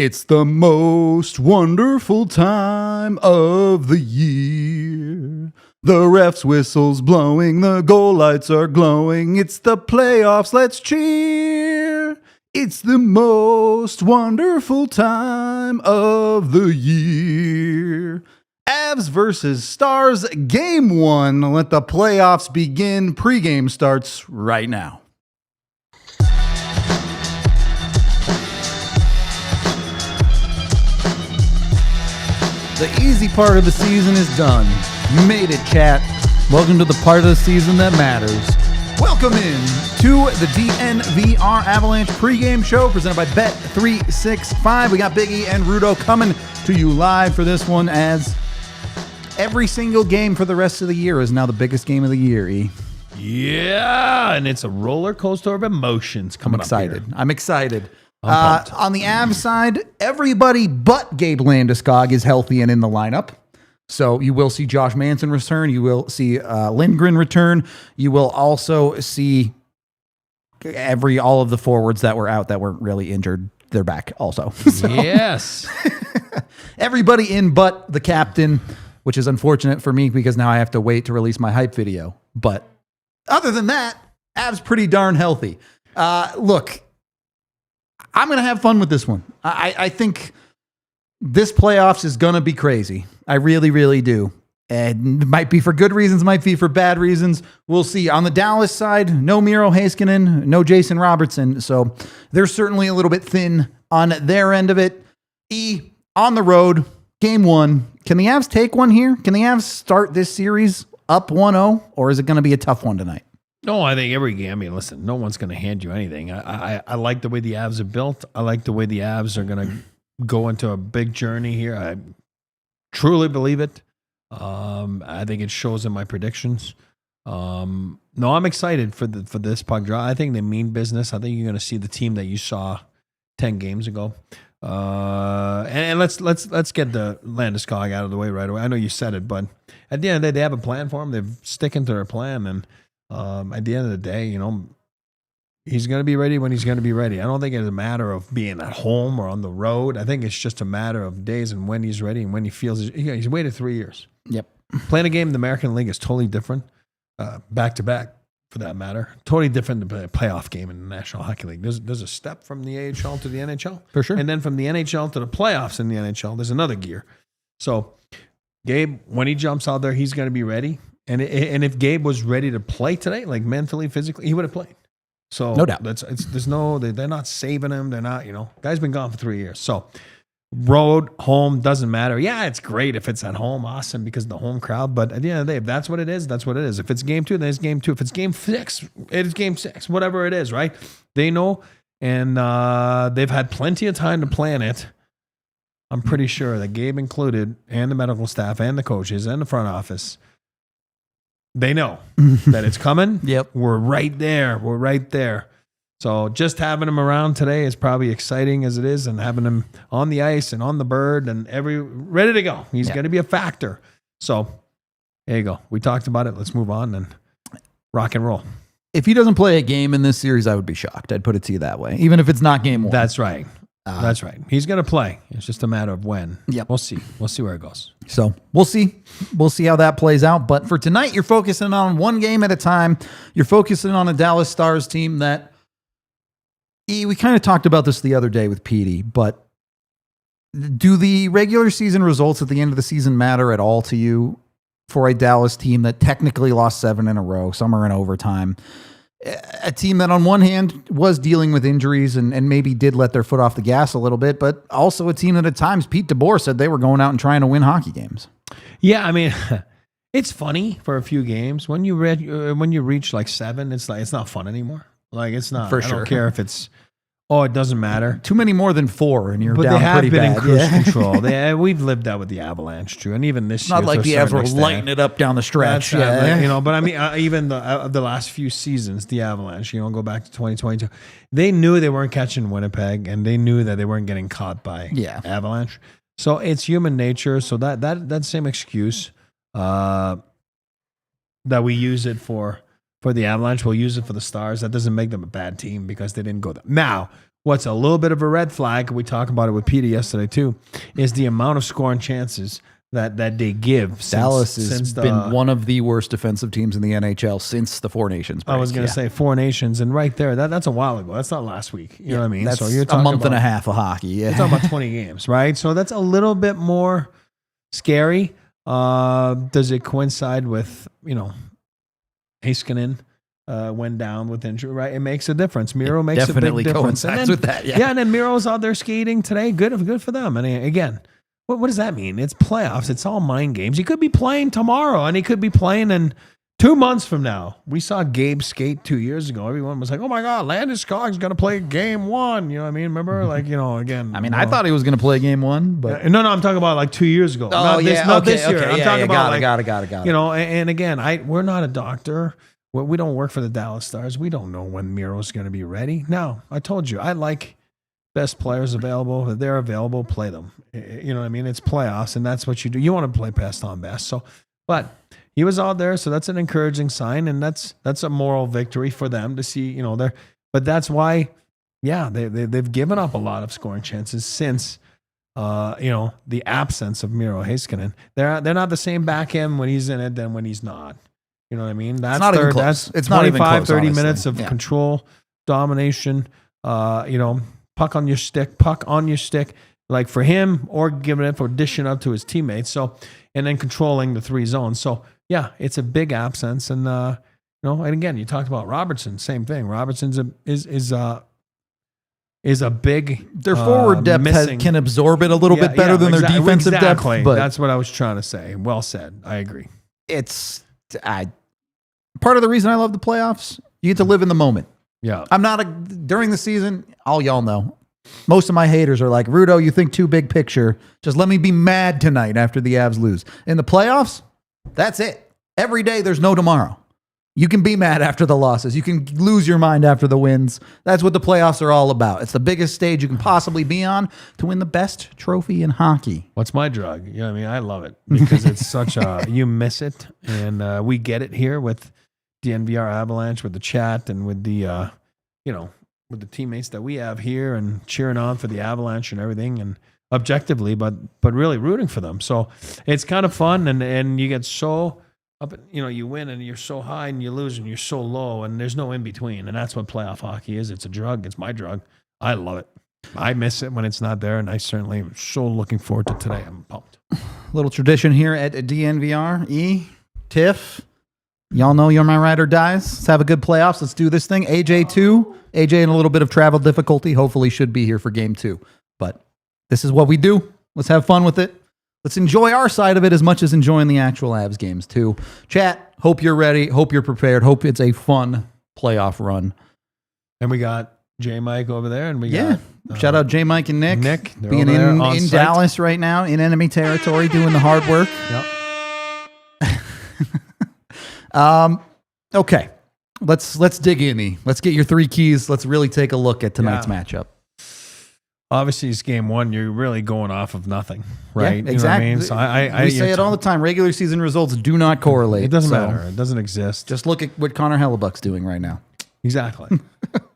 It's the most wonderful time of the year. The ref's whistle's blowing, the goal lights are glowing. It's the playoffs, let's cheer. It's the most wonderful time of the year. Avs versus Stars, Game 1. Let the playoffs begin. Pre-game starts right now. The easy part of the season is done. You made it, chat. Welcome to the part of the season that matters. Welcome in to the DNVR Avalanche pregame show presented by Bet365. We got Big E and Rudo coming to you live for this one, as every single game for the rest of the year is now the biggest game of the year, E. Yeah, and it's a roller coaster of emotions coming up here. I'm excited. On the Avs side, everybody but Gabe Landeskog is healthy and in the lineup. So you will see Josh Manson return. You will see Lindgren return. You will also see all of the forwards that were out that weren't really injured. They're back also. So, yes. Everybody in but the captain, which is unfortunate for me because now I have to wait to release my hype video. But other than that, Avs pretty darn healthy. Look, I'm going to have fun with this one. I think this playoffs is going to be crazy. I really, really do. And it might be for good reasons, might be for bad reasons. We'll see. On the Dallas side, no Miro Heiskanen, no Jason Robertson. So they're certainly a little bit thin on their end of it. On the road, game 1. Can the Avs take one here? Can the Avs start this series up 1-0? Or is it going to be a tough one tonight? No, I think every game. I mean, listen, no one's going to hand you anything. I like the way the Avs are built. I like the way the Avs are going to go into a big journey here. I truly believe it. I think it shows in my predictions. No, I'm excited for this puck draw. I think they mean business. I think you're going to see the team that you saw 10 games ago. And let's get the Landeskog out of the way right away. I know you said it, but at the end of the day, they have a plan for him. They're sticking to their plan, and at the end of the day, you know, he's going to be ready when he's going to be ready. I don't think it's a matter of being at home or on the road. I think it's just a matter of days and when he's ready and when he feels he's waited 3 years. Yep. Playing a game in the American League is totally different, back to back for that matter. Totally different to play a playoff game in the National Hockey League. There's a step from the AHL to the NHL. For sure. And then from the NHL to the playoffs in the NHL, there's another gear. So Gabe, when he jumps out there, he's going to be ready. And if Gabe was ready to play today, like mentally, physically, he would have played. So no doubt. They're not saving him. They're not, guy's been gone for 3 years. So road, home, doesn't matter. Yeah, it's great if it's at home, awesome because of the home crowd. But at the end of the day, if that's what it is, that's what it is. If it's game 2, then it's game 2. If it's game 6, it is game 6. Whatever it is, right? They know, and they've had plenty of time to plan it. I'm pretty sure that Gabe included, and the medical staff, and the coaches, and the front office, they know that it's coming. Yep. We're right there. We're right there. So just having him around today is probably exciting as it is, and having him on the ice and on the bird and ready to go. He's going to be a factor. So there you go. We talked about it. Let's move on and rock and roll. If he doesn't play a game in this series, I would be shocked. I'd put it to you that way. Even if it's not game 1. That's right. That's right. He's going to play. It's just a matter of when. Yep. We'll see. We'll see where it goes. So we'll see. We'll see how that plays out. But for tonight, you're focusing on one game at a time. You're focusing on a Dallas Stars team that we kind of talked about this the other day with Petey, but do the regular season results at the end of the season matter at all to you for a Dallas team that technically lost 7 in a row, some are in overtime? A team that on one hand was dealing with injuries and maybe did let their foot off the gas a little bit, but also a team that at times Pete DeBoer said they were going out and trying to win hockey games. Yeah, I mean, it's funny for a few games when you reach like 7, it's not fun anymore. Like it's not. For I sure. don't care if it's. Oh, it doesn't matter. Too many more than 4, and you're but down they have pretty been bad. in cruise control. We've lived that with the Avalanche, too, and even this year. Not like the Avs were lighting it up down the stretch. But I mean, even the last few seasons, the Avalanche, go back to 2022, they knew they weren't catching Winnipeg, and they knew that they weren't getting caught by Avalanche. So it's human nature. So that same excuse that we use it for the Avalanche, we'll use it for the Stars. That doesn't make them a bad team because they didn't go there. Now, What's a little bit of a red flag, we talked about it with Peter yesterday too, is the amount of scoring chances that they give. Dallas has been one of the worst defensive teams in the NHL since the Four Nations break. I was going to say Four Nations, and right there, that's a while ago. That's not last week. You know what I mean? That's so you're a month and a half of hockey. Yeah. You're talking about 20 games, right? So that's a little bit more scary. Does it coincide with, Heiskanen went down with injury, right? It makes a difference. Miro makes a big difference. Coincides with that. Yeah. And then Miro's out there skating today. Good for them. And again, what does that mean? It's playoffs. It's all mind games. He could be playing tomorrow, and he could be playing in 2 months from now. We saw Gabe skate 2 years ago. Everyone was like, "Oh my God, Landeskog's going to play game 1." You know what I mean? Remember, again. I thought he was going to play game 1, but no, I'm talking about like 2 years ago. Oh, Not this year. I'm talking about got it. And again, we're not a doctor. We don't work for the Dallas Stars. We don't know when Miro's going to be ready. No, I told you, I like best players available. If they're available, play them. You know what I mean? It's playoffs, and that's what you do. You want to play best on best. So, but he was out there, so that's an encouraging sign, and that's a moral victory for them to see. But that's why, they've given up a lot of scoring chances since, the absence of Miro Heiskanen. They're not the same back end when he's in it than when he's not. You know what I mean? That's not even close. It's 25, 30 minutes of control, domination. Puck on your stick, like for him, or giving it or dishing up to his teammates. So, and then controlling the 3 zones. So, yeah, it's a big absence. And and again, you talked about Robertson, same thing. Robertson's is a big. Their forward depth can absorb it a little bit better than their defensive depth. But that's what I was trying to say. Well said. I agree. It's part of the reason I love the playoffs. You get to live in the moment. Yeah. I'm not during the season, all y'all know. Most of my haters are like, Rudo, you think too big picture. Just let me be mad tonight after the Avs lose. In the playoffs, that's it. Every day there's no tomorrow. You can be mad after the losses. You can lose your mind after the wins. That's what the playoffs are all about. It's the biggest stage you can possibly be on to win the best trophy in hockey. What's my drug? You know what I mean? I love it because it's such a, you miss it. And we get it here with DNVR Avalanche, with the chat and with the, with the teammates that we have here and cheering on for the Avalanche and everything, and objectively, but really rooting for them. So it's kind of fun, and you get so up, you win and you're so high, and you lose and you're so low, and there's no in between. And that's what playoff hockey is. It's a drug. It's my drug. I love it. I miss it when it's not there, and I certainly am so looking forward to today. I'm pumped. Little tradition here at DNVR. Tiff. Y'all know you're my ride or dies. Let's have a good playoffs. Let's do this thing. AJ too. AJ in a little bit of travel difficulty. Hopefully should be here for game 2. But this is what we do. Let's have fun with it. Let's enjoy our side of it as much as enjoying the actual Avs games too. Chat, hope you're ready. Hope you're prepared. Hope it's a fun playoff run. And we got J Mike over there, and we got shout out J Mike and Nick. They're being in Dallas right now, in enemy territory, doing the hard work. Yep. Okay, let's dig in. Let's get your 3 keys. Let's really take a look at tonight's matchup. Obviously, it's game 1. You're really going off of nothing, right? Yeah, exactly. You know what I mean? So we say it all the time. Regular season results do not correlate. It doesn't matter. It doesn't exist. Just look at what Connor Hellebuck's doing right now. Exactly.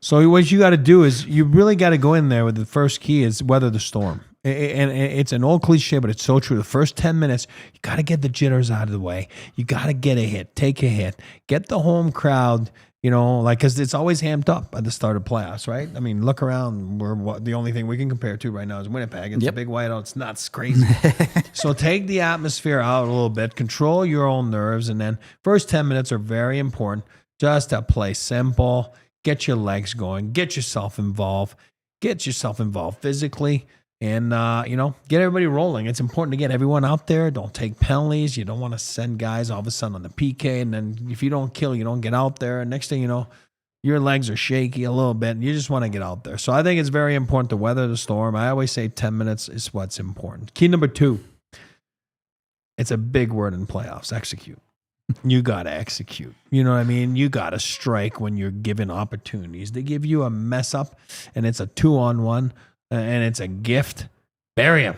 So what you got to do is you really got to go in there with the first key is weather the storm. And it's an old cliche, but it's so true. The first 10 minutes, you got to get the jitters out of the way. You got to get a hit, take a hit, get the home crowd, because it's always amped up at the start of playoffs, right? I mean, look around. The only thing we can compare to right now is Winnipeg. It's a big whiteout. It's nuts, crazy. So take the atmosphere out a little bit, control your own nerves, and then first 10 minutes are very important. Just to play simple, get your legs going, get yourself involved physically. And, get everybody rolling. It's important to get everyone out there. Don't take penalties. You don't want to send guys all of a sudden on the PK. And then if you don't kill, you don't get out there. And next thing you know, your legs are shaky a little bit and you just want to get out there. So I think it's very important to weather the storm. I always say 10 minutes is what's important. Key number 2, it's a big word in playoffs, execute. You got to execute. You know what I mean? You got to strike when you're given opportunities. They give you a mess up and it's a 2-on-1. And it's a gift. Bury him.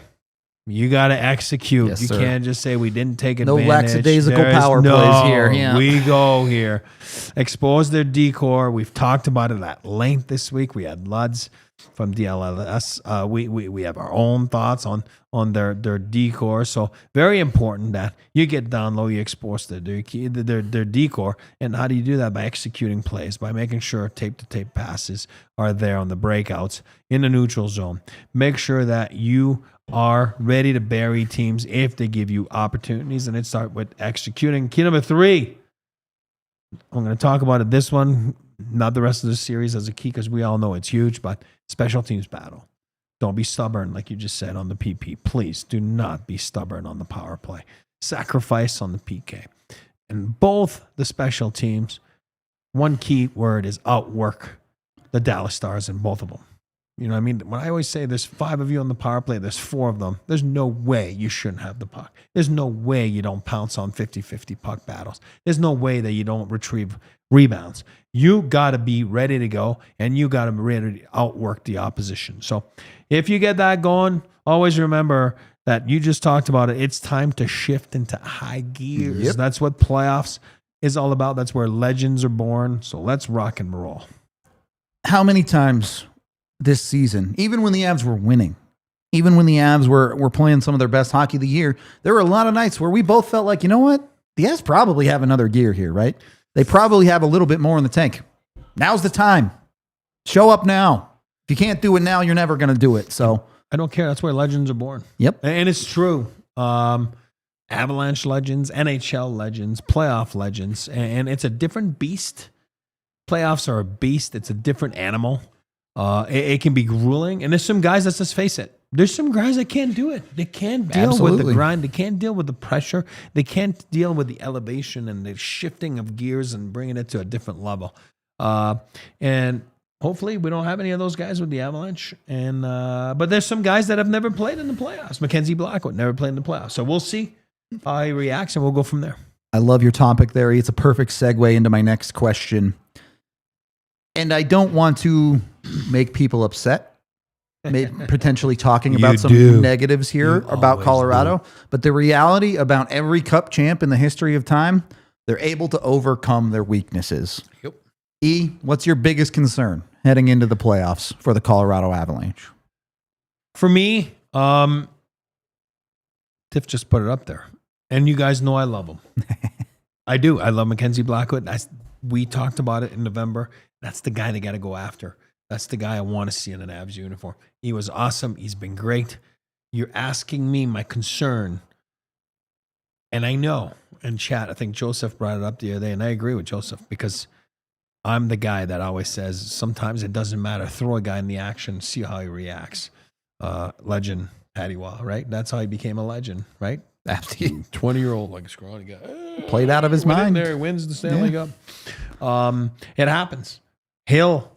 You got to execute. Yes, you sir. can't just say we didn't take No advantage. lackadaisical There's power plays here. Yeah. We go here. Expose their decor. We've talked about it at length this week. We had Luds from DLLS. We have our own thoughts on their decor. So very important that you get down low, you expose their decor. And how do you do that? By executing plays, by making sure tape-to-tape passes are there on the breakouts in the neutral zone. Make sure that you are ready to bury teams if they give you opportunities, and it starts with executing. Key number 3, I'm going to talk about it this one, not the rest of the series as a key because we all know it's huge, but special teams battle. Don't be stubborn like you just said on the PP. Please do not be stubborn on the power play. Sacrifice on the PK. And both the special teams, one key word is outwork the Dallas Stars in both of them. You know what I mean? When I always say there's 5 of you on the power play, there's 4 of them. There's no way you shouldn't have the puck. There's no way you don't pounce on 50-50 puck battles. There's no way that you don't retrieve rebounds. You got to be ready to go, and you got to be ready to outwork the opposition. So if you get that going, always remember that you just talked about it. It's time to shift into high gears. Yep. That's what playoffs is all about. That's where legends are born. So let's rock and roll. How many times this season, even when the Avs were winning, even when the Avs were playing some of their best hockey of the year, there were a lot of nights where we both felt like, you know what? The Avs probably have another gear here, right? They probably have a little bit more in the tank. Now's the time. Show up now. If you can't do it now, you're never going to do it. So I don't care. That's where legends are born. Yep. And it's true. Avalanche legends, NHL legends, playoff legends, and it's a different beast. Playoffs are a beast. It's a different animal. It can be grueling. And there's some guys, let's just face it, there's some guys that can't do it. They can't deal with the grind. They can't deal with the pressure. They can't deal with the elevation and the shifting of gears and bringing it to a different level. And hopefully we don't have any of those guys with the Avalanche. And but there's some guys that have never played in the playoffs. Mackenzie Blackwood never played in the playoffs. So we'll see how he reacts, and we'll go from there. I love your topic there. It's a perfect segue into my next question. And I don't want to make people upset, potentially talking about some negatives here about Colorado. But the reality about every cup champ in the history of time, they're able to overcome their weaknesses. Yep. E, what's your biggest concern heading into the playoffs for the Colorado Avalanche? For me, Tiff just put it up there. And you guys know I love him. I do. I love Mackenzie Blackwood. We talked about it in November. That's the guy they got to go after. That's the guy I want to see in an Avs uniform. He was awesome. He's been great. You're asking me my concern. And I know in chat, I think Joseph brought it up the other day, and I agree with Joseph because I'm the guy that always says sometimes it doesn't matter. Throw a guy in the action, see how he reacts. Legend, Patty Waugh, right? That's how he became a legend, right? Absolutely. 20-year-old, like a scrawny guy. Played out of his mind. There, he wins the Stanley Cup. It happens. Hill,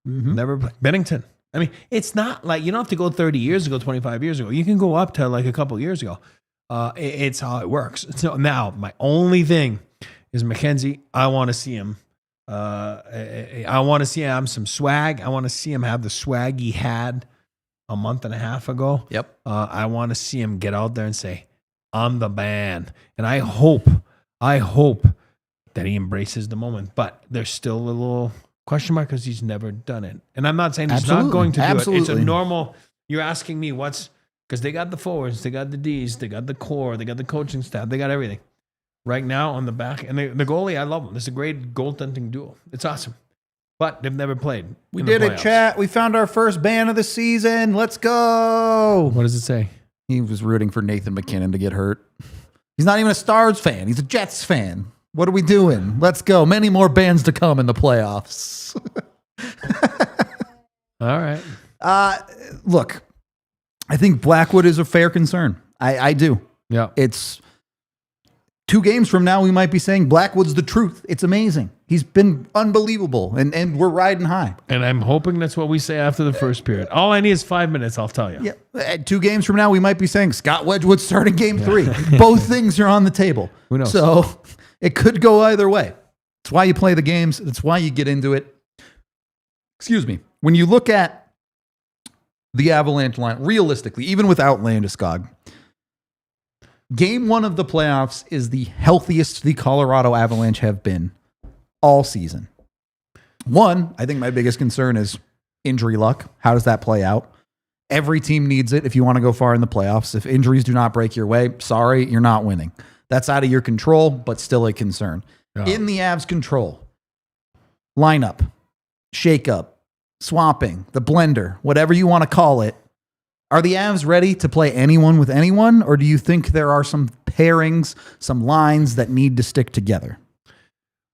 never played. Bennington. I mean, it's not like you don't have to go 30 years ago, 25 years ago. You can go up to like a couple years ago. It's how it works. So now, my only thing is Mackenzie. I want to see him. I want to see him have some swag. I want to see him have the swag he had a month and a half ago. Yep. I want to see him get out there and say, I'm the man. And I hope that he embraces the moment. But there's still a little question mark because he's never done it. And I'm not saying he's not going to do it. It's a normal, you're asking me because they got the forwards, they got the Ds, they got the core, they got the coaching staff, they got everything. Right now on the back, and the goalie, I love him. It's a great goaltending duo. It's awesome. But they've never played. We did it, chat. We found our first ban of the season. Let's go. What does it say? He was rooting for Nathan MacKinnon to get hurt. He's not even a Stars fan. He's a Jets fan. What are we doing? Let's go. Many more bans to come in the playoffs. All right. Look, I think Blackwood is a fair concern. I do. Yeah. It's 2 games from now, we might be saying Blackwood's the truth. It's amazing. He's been unbelievable, and we're riding high. And I'm hoping that's what we say after the first period. All I need is 5 minutes, I'll tell you. Yeah. 2 games from now, we might be saying Scott Wedgwood's starting game 3. Both things are on the table. Who knows? So it could go either way. It's why you play the games. It's why you get into it. Excuse me. When you look at the Avalanche line, realistically, even without Landeskog, game 1 of the playoffs is the healthiest the Colorado Avalanche have been all season. One, I think my biggest concern is injury luck. How does that play out? Every team needs it if you want to go far in the playoffs. If injuries do not break your way, sorry, you're not winning. That's out of your control, but still a concern. Yeah. In the Avs' control, lineup, shakeup, swapping, the blender, whatever you want to call it. Are the Avs ready to play anyone with anyone, or do you think there are some pairings, some lines that need to stick together?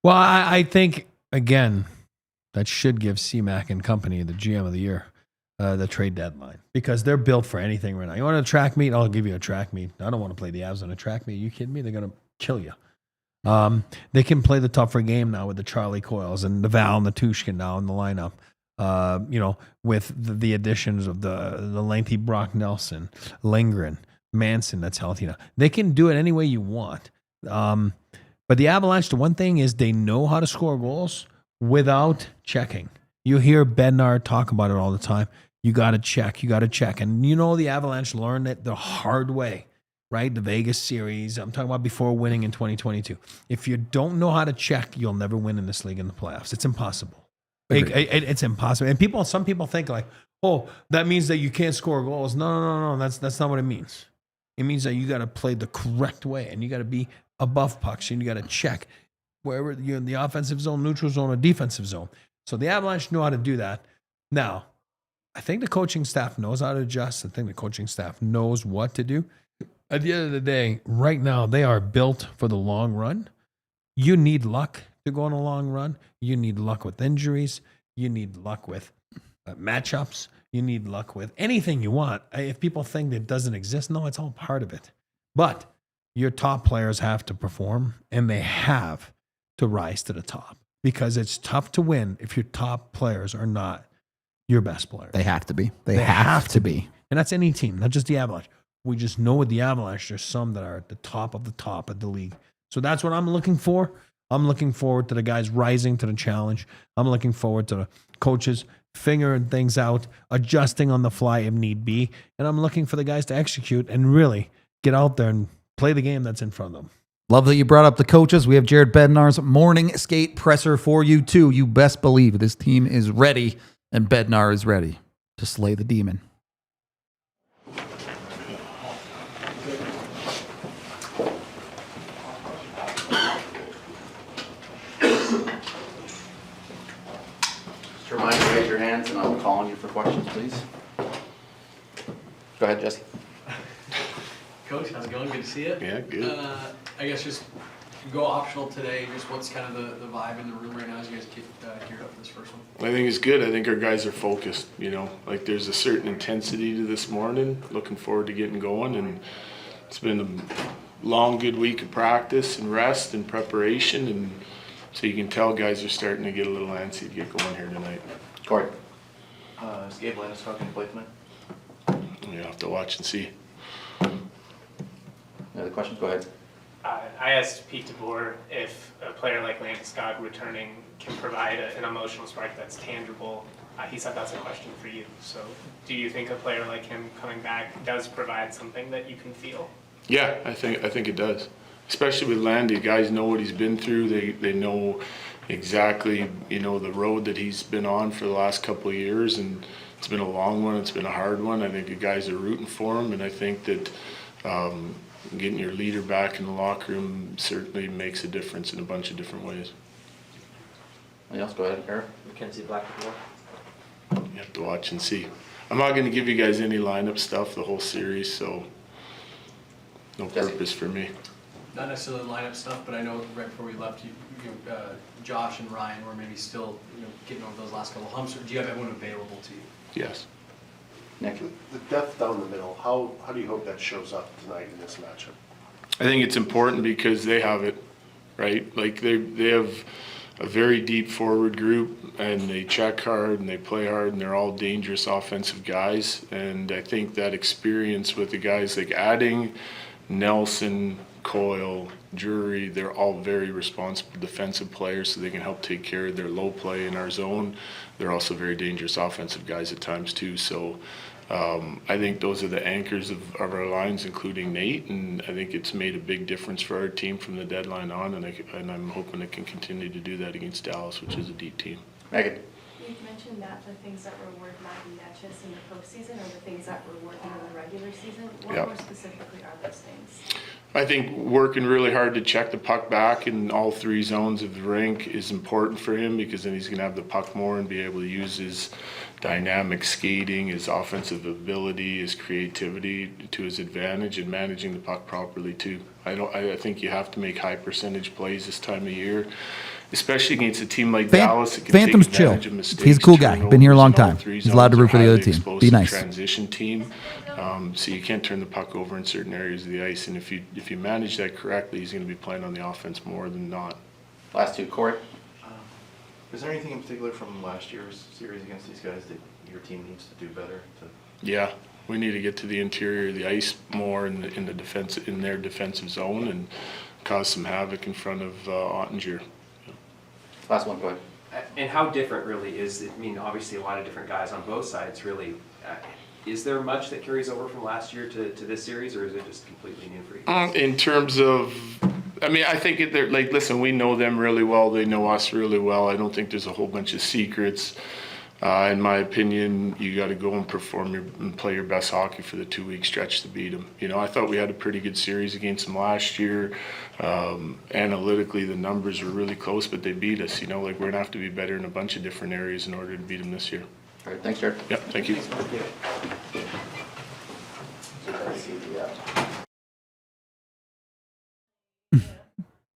Well, I think, again, that should give CMAC and company the GM of the year the trade deadline, because they're built for anything right now. You want a track meet? I'll give you a track meet. I don't want to play the Avs on a track meet. You kidding me? They're going to kill you. They can play the tougher game now with the Charlie Coyles and the Val and the Tushkin now in the lineup. With the additions of the lengthy Brock Nelson, Lindgren, Manson, that's healthy now. They can do it any way you want. But the Avalanche, the one thing is they know how to score goals without checking. You hear Bednar talk about it all the time. You got to check. And the Avalanche learned it the hard way, right? The Vegas series. I'm talking about before winning in 2022. If you don't know how to check, you'll never win in this league in the playoffs. It's impossible. It's impossible. And some people think like, oh, that means that you can't score goals. No. That's not what it means. It means that you got to play the correct way, and you got to be above pucks, and you got to check wherever you're in the offensive zone, neutral zone, or defensive zone. So the Avalanche know how to do that. Now, I think the coaching staff knows how to adjust. I think the coaching staff knows what to do. At the end of the day, right now, they are built for the long run. You need luck to go on a long run. You need luck with injuries. You need luck with matchups. You need luck with anything you want. If people think that it doesn't exist, no, it's all part of it. But your top players have to perform, and they have to rise to the top, because it's tough to win if your top players are not your best players. They have to be. They have to be. And that's any team, not just the Avalanche. We just know with the Avalanche, there's some that are at the top of the league. So that's what I'm looking for. I'm looking forward to the guys rising to the challenge. I'm looking forward to the coaches figuring things out, adjusting on the fly if need be. And I'm looking for the guys to execute and really get out there and play the game that's in front of them. Love that you brought up the coaches. We have Jared Bednar's morning skate presser for you, too. You best believe this team is ready, and Bednar is ready to slay the demon. Just a reminder, raise your hands, and I'll call on you for questions, please. Go ahead, Jesse. Coach, how's it going? Good to see you. Yeah, good. I guess just go optional today. Just what's kind of the vibe in the room right now as you guys get geared up for this first one? I think it's good. I think our guys are focused, like there's a certain intensity to this morning. Looking forward to getting going, and it's been a long, good week of practice and rest and preparation, and so you can tell guys are starting to get a little antsy to get going here tonight. Corey. Is Gabe Landeskog going to play tonight? You have to watch and see. Any other questions? Go ahead. I asked Pete DeBoer if a player like Landeskog returning can provide an emotional spark that's tangible. He said that's a question for you. So do you think a player like him coming back does provide something that you can feel? Yeah, I think it does. Especially with Landy, guys know what he's been through. They know exactly, the road that he's been on for the last couple of years, and it's been a long one. It's been a hard one. I think the guys are rooting for him, and I think that getting your leader back in the locker room certainly makes a difference in a bunch of different ways. Anything else? Go ahead, Eric. Mackenzie Blackmore. You have to watch and see. I'm not going to give you guys any lineup stuff the whole series, so no Jesse. purpose for me. Not necessarily lineup stuff, but I know right before we left, Josh and Ryan were maybe still getting over those last couple humps. Or do you have everyone available to you? Yes. Nick. The depth down the middle, how do you hope that shows up tonight in this matchup? I think it's important because they have it, right? Like they have a very deep forward group, and they check hard and they play hard, and they're all dangerous offensive guys. And I think that experience with the guys like adding Nelson, Coyle, Drury, they're all very responsible defensive players, so they can help take care of their low play in our zone. They're also very dangerous offensive guys at times too. So I think those are the anchors of our lines, including Nate, and I think it's made a big difference for our team from the deadline on, and I'm hoping it can continue to do that against Dallas, which is a deep team. Megan? You've mentioned that the things that were worth Maggie Natchez in the postseason are the things that were working in the regular season. What Yep. more specifically are those things? I think working really hard to check the puck back in all three zones of the rink is important for him, because then he's going to have the puck more and be able to use his dynamic skating, his offensive ability, his creativity to his advantage, and managing the puck properly too. I think you have to make high percentage plays this time of year, especially against a team like Dallas. That can Phantom's take chill. advantage of mistakes, He's a cool guy. Been here a long time. turnovers, He's allowed to root for the highly other team. Be explosive nice. Transition team. So you can't turn the puck over in certain areas of the ice, and if you manage that correctly, he's going to be playing on the offense more than not. Last two, Corey? Is there anything in particular from last year's series against these guys that your team needs to do better? Yeah, we need to get to the interior of the ice more in the defense, in their defensive zone, and cause some havoc in front of Ottinger. Last one, go ahead. And how different really is it? I mean, obviously a lot of different guys on both sides really. Is there much that carries over from last year to this series, or is it just completely new for you? In terms of, I mean, I think they're like, listen, we know them really well. They know us really well. I don't think there's a whole bunch of secrets. In my opinion, you got to go and perform and play your best hockey for the 2-week stretch to beat them. You know, I thought we had a pretty good series against them last year. Analytically, the numbers were really close, but they beat us. You know, like, we're gonna have to be better in a bunch of different areas in order to beat them this year. All right, thanks, Jared. Yep, thank you.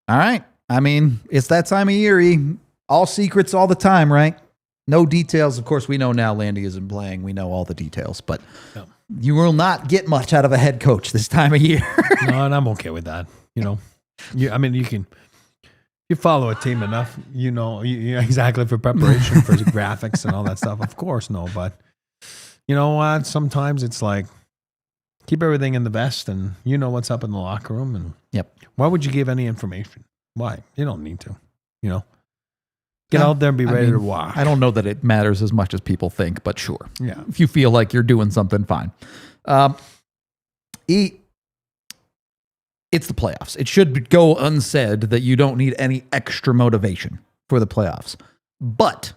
All right. I mean, it's that time of year. All secrets all the time, right? No details. Of course, we know now Landy isn't playing. We know all the details, but you will not get much out of a head coach this time of year. No, and I'm okay with that. You know, I mean, you follow a team enough, you know exactly for preparation, for graphics and all that stuff. Of course, no, but you know what? Sometimes it's like, keep everything in the vest, and you know what's up in the locker room. And Yep. Why would you give any information? Why? You don't need to. You know, get out there and be ready to walk. I don't know that it matters as much as people think, but sure. Yeah. If you feel like you're doing something, fine. It's the playoffs. It should go unsaid that you don't need any extra motivation for the playoffs. But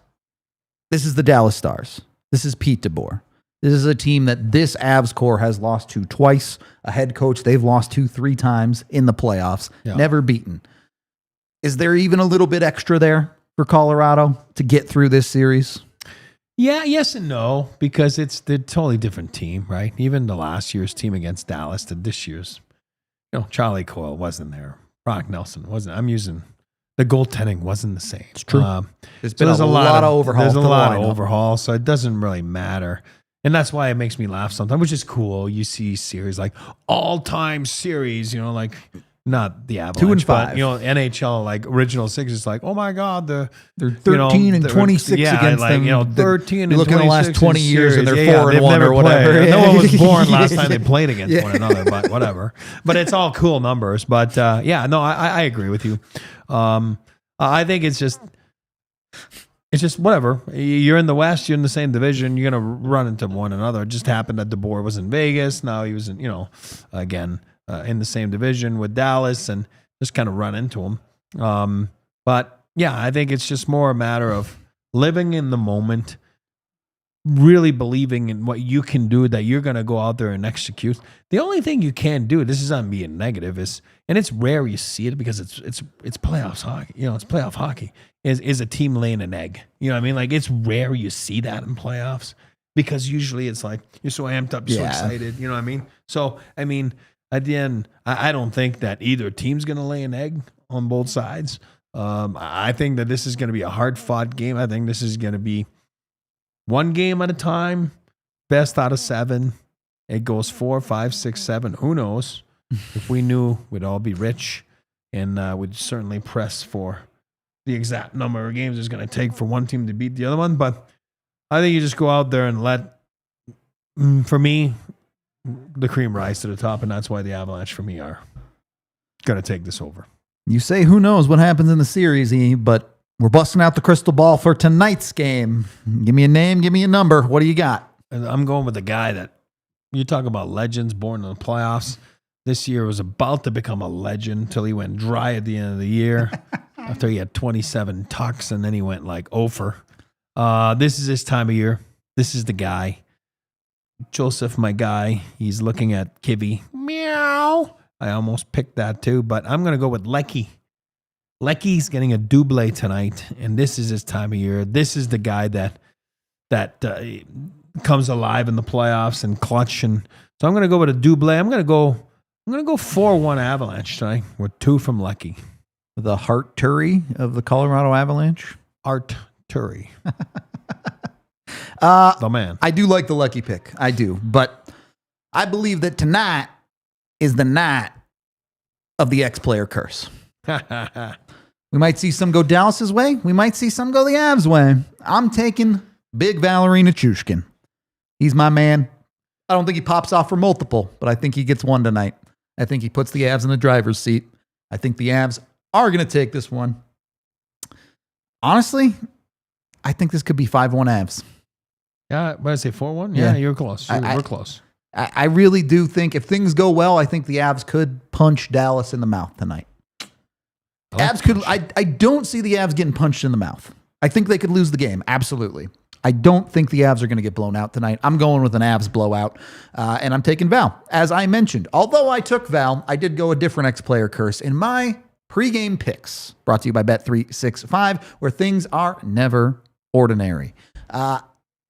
this is the Dallas Stars. This is Pete DeBoer. This is a team that this Avs core has lost to twice. A head coach they've lost to 3 times in the playoffs. Yeah. Never beaten. Is there even a little bit extra there for Colorado to get through this series? Yeah, yes and no, because it's the totally different team, right? Even the last year's team against Dallas to this year's, Charlie Coyle wasn't there. Brock Nelson wasn't. I'm using the goaltending wasn't the same. It's true. There's been a lot of overhauls. There's a to the lot of lineup. overhauls, so it doesn't really matter. And that's why it makes me laugh sometimes, which is cool. You see series like all-time series, like not the Avalanche, 2 and 5. but NHL like original 6 is like, oh my God, They're 13 and 26 against like, them. 13 and you look 26 in the last 20 years and they're series. 4 and they've 1 never or whatever. played. Yeah. No one was born last time they played against Yeah. one another, but whatever. But it's all cool numbers. But I agree with you. I think it's just whatever. You're in the West, you're in the same division, you're going to run into one another. It just happened that DeBoer was in Vegas. Now he was in, again, in the same division with Dallas, and just kind of run into him. But yeah, I think it's just more a matter of living in the moment, really believing in what you can do, that you're going to go out there and execute. The only thing you can do, this is on being negative, and it's rare you see it because it's playoffs hockey. It's playoff hockey. Is a team laying an egg. You know what I mean? Like, it's rare you see that in playoffs, because usually it's like you're so amped up, so excited. You know what I mean? So, I mean, at the end, I don't think that either team's going to lay an egg on both sides. I think that this is going to be a hard-fought game. I think this is going to be one game at a time, best out of 7. It goes 4, 5, 6, 7. Who knows? If we knew, we'd all be rich, and we'd certainly press for the exact number of games it's going to take for one team to beat the other one. But I think you just go out there and let, for me, the cream rise to the top, and that's why the Avalanche, for me, are going to take this over. You say who knows what happens in the series, but we're busting out the crystal ball for tonight's game. Give me a name, give me a number. What do you got? And I'm going with the guy that you talk about legends born in the playoffs. This year was about to become a legend until he went dry at the end of the year after he had 27 tucks and then he went like over. This is his time of year. This is the guy. Joseph, my guy, he's looking at Kivy. Meow. I almost picked that too, but I'm going to go with Lecky. Lecky's getting a double tonight, and this is his time of year. This is the guy that comes alive in the playoffs and clutch. And so I'm going to go with a double. I'm going to go 4-1 Avalanche tonight with 2 from Lecky. The Hart Turry of the Colorado Avalanche. Art Turry. The man. I do like the Lucky pick. I do. But I believe that tonight is the night of the X-player curse. We might see some go Dallas's way. We might see some go the Avs' way. I'm taking Big Valeri Nichushkin. He's my man. I don't think he pops off for multiple, but I think he gets one tonight. I think he puts the Avs in the driver's seat. I think the Avs are going to take this one. Honestly, I think this could be 5-1 Avs. Yeah, what did I say, 4-1? Yeah, you're close. We're close. I really do think if things go well, I think the Avs could punch Dallas in the mouth tonight. Avs could. I don't see the Avs getting punched in the mouth. I think they could lose the game. Absolutely. I don't think the Avs are going to get blown out tonight. I'm going with an Avs blowout, and I'm taking Val. As I mentioned, although I took Val, I did go a different X-player curse in my pregame picks, brought to you by Bet365, where things are never ordinary.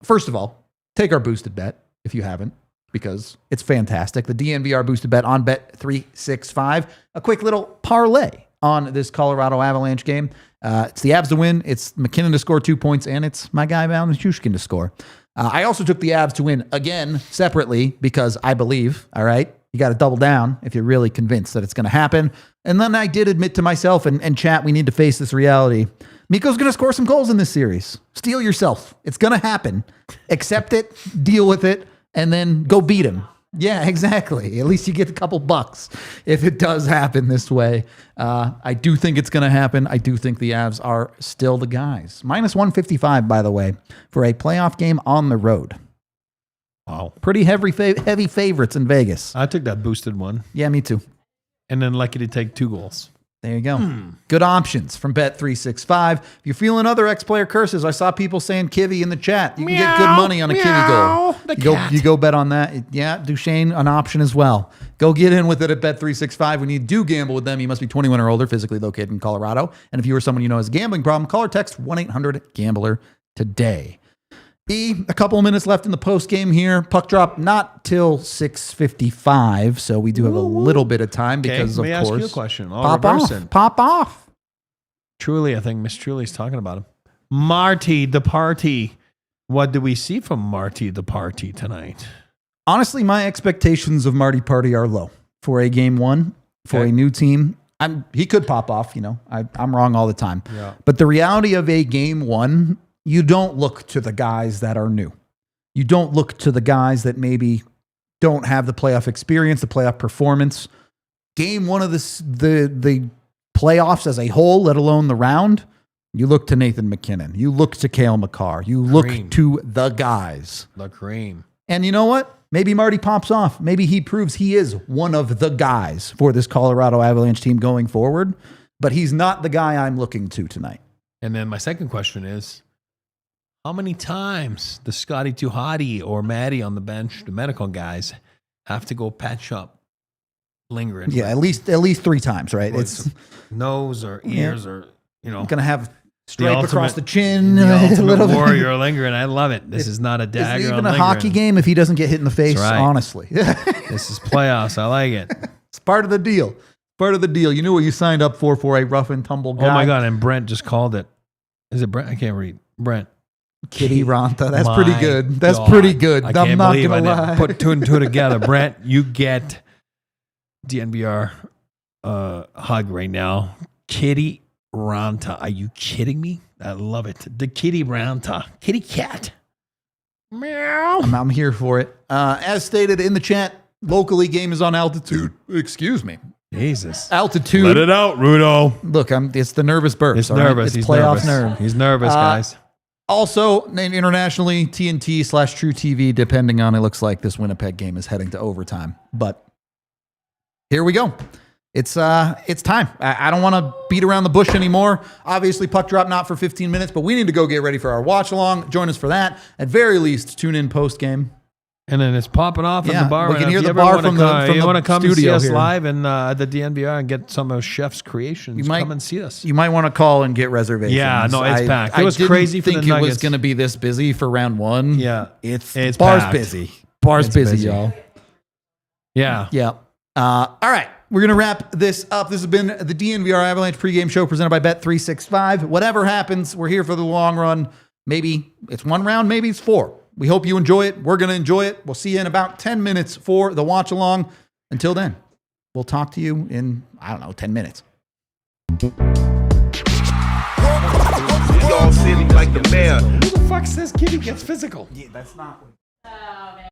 First of all, take our boosted bet if you haven't, because it's fantastic. The DNVR boosted bet on Bet365. A quick little parlay on this Colorado Avalanche game. It's the Avs to win. It's MacKinnon to score 2 points, and it's my guy Val Nichushkin to score. I also took the Avs to win again separately because I believe, all right, you got to double down if you're really convinced that it's going to happen. And then I did admit to myself and chat, we need to face this reality. Mikko's going to score some goals in this series. Steel yourself. It's going to happen. Accept it, deal with it, and then go beat him. Yeah, exactly. At least you get a couple bucks if it does happen this way. I do think it's going to happen. I do think the Avs are still the guys. Minus 155, by the way, for a playoff game on the road. Wow. Pretty heavy favorites in Vegas. I took that boosted one. Yeah, me too. And then lucky to take 2 goals. There you go. Good options from Bet365. If you're feeling other X-player curses, I saw people saying Kivy in the chat. You can get good money on a Kivy goal. You go bet on that. Yeah, Duchesne, an option as well. Go get in with it at Bet365. When you do gamble with them, you must be 21 or older, physically located in Colorado. And if you or someone you know has a gambling problem, call or text 1-800-GAMBLER today. A couple of minutes left in the post game here. Puck drop not till 6:55, so we do have a little bit of time because, let me of ask course, you a question. Pop off. Truly, I think Miss Truly's talking about him. Marty the Party. What do we see from Marty the Party tonight? Honestly, my expectations of Marty Party are low for a game one for a new team. He could pop off. I'm wrong all the time. Yeah. But the reality of a game one. You don't look to the guys that are new. You don't look to the guys that maybe don't have the playoff experience, the playoff performance. Game one of the playoffs as a whole, let alone the round, you look to Nathan MacKinnon. You look to Cale Makar. You look to the guys. The cream. And you know what? Maybe Marty pops off. Maybe he proves he is one of the guys for this Colorado Avalanche team going forward. But he's not the guy I'm looking to tonight. And then my second question is, how many times does Scotty Tuhati or Maddie on the bench, the medical guys, have to go patch up lingering? Yeah, at least 3 times, right? It's nose or ears or, going to have stripe across the chin. The ultimate warrior lingering. I love it. This is not a dagger. It's even a hockey game if he doesn't get hit in the face, honestly. This is playoffs. I like it. It's part of the deal. Part of the deal. You knew what you signed up for a rough and tumble guy. Oh, my God. And Brent just called it. Is it Brent? I can't read. Brent. Kitty Ranta. That's pretty good. That's pretty good. I'm not going to lie. Put 2 and 2 together. Brent, you get DNVR hug right now. Kitty Ranta. Are you kidding me? I love it. The Kitty Ranta. Kitty cat. Meow. I'm here for it. As stated in the chat, locally game is on altitude. Excuse me. Jesus. Altitude. Let it out, Rudo. Look, it's the nervous burp. It's nervous. It's He's playoff nervous. nerve. He's nervous, guys. Also, internationally, TNT/True TV, depending on, it looks like this Winnipeg game is heading to overtime. But here we go. It's time. I don't want to beat around the bush anymore. Obviously, puck drop not for 15 minutes, but we need to go get ready for our watch along. Join us for that. At very least, tune in post game. And then it's popping off Yeah, in the bar. we can And hear if the you ever bar wanna from the- come- from you the want to come and see studio us here. live and at the DNVR and get some of Chef's creations. might- Come and see us. You might want to call and get reservations. Yeah, no, it's packed. It was didn't crazy for the think it was Nuggets. going to be this busy for round one. Yeah, It's it's bar's packed. busy. Bar's It's busy, busy. y'all. Yeah. Yeah. All right. We're going to wrap this up. This has been the DNVR Avalanche pregame show presented by Bet365. Whatever happens, we're here for the long run. Maybe it's one round, maybe it's 4. We hope you enjoy it. We're going to enjoy it. We'll see you in about 10 minutes for the watch along. Until then, we'll talk to you in, 10 minutes. Y'all city like the mayor. Who the fuck says Kitty gets physical? Yeah, that's not what.